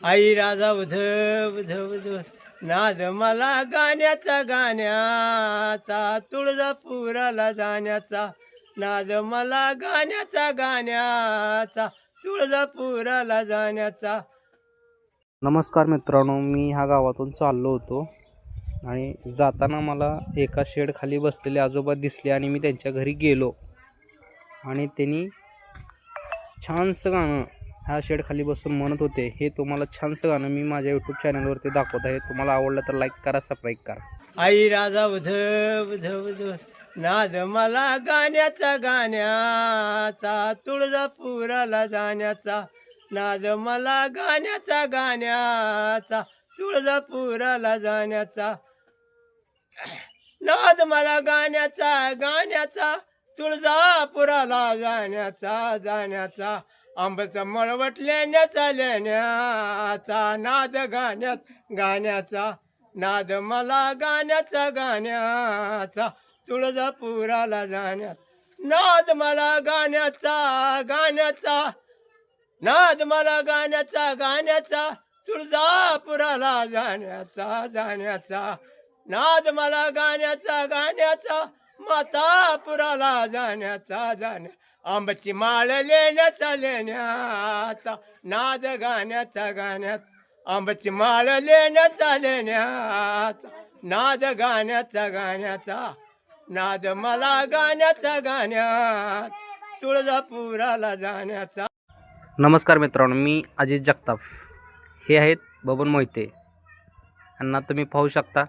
आई राजा उध उध उध नाद मला गाण्याचा गाण्याचा तुळजापुराला जाण्याचा नाद मला गाण्याचा तुळजापुराला जाण्याचा. नमस्कार मित्रांनो, मी ह्या गावातून चाललो होतो आणि जाताना मला एका शेडखाली बसलेले आजोबा दिसले आणि मी त्यांच्या घरी गेलो आणि त्यांनी छानसं गाणं ह्या शेडखाली बसून म्हणत होते. हे तुम्हाला छानसं गाणं मी माझ्या यूट्यूब चॅनलवरती दाखवत आहे. तुम्हाला आवडलं तर लाईक करा, सबस्क्राईब करा. आई राजा उध उध उध नाद मला गाण्याचा तुळजापुराला जाण्याचा नाद मला गाण्याचा तुळजापुराला जाण्याचा नाद मला गाण्याचा तुळजापुराला जाण्याचा आंबचं मळवट लेण्याचा नाद गाण्याचा नाद मला गाण्याचा तुळजापुराला जाण्याचा नाद मला गाण्याचा नाद मला गाण्याचा तुळजापुराला जाण्याचा नाद मला गाण्याचा मातापुराला जाण्या आंबाची माळ लेण्याचा नाद गाण्यात आंबाची माळ लेण्याचा नाद गाण्याचा नाद मला गाण्यात तुळजापुराला जाण्याचा. नमस्कार मित्रांनो, मी अजित जगताप. हे आहेत बबन मोहिते. यांना तुम्ही पाहू शकता.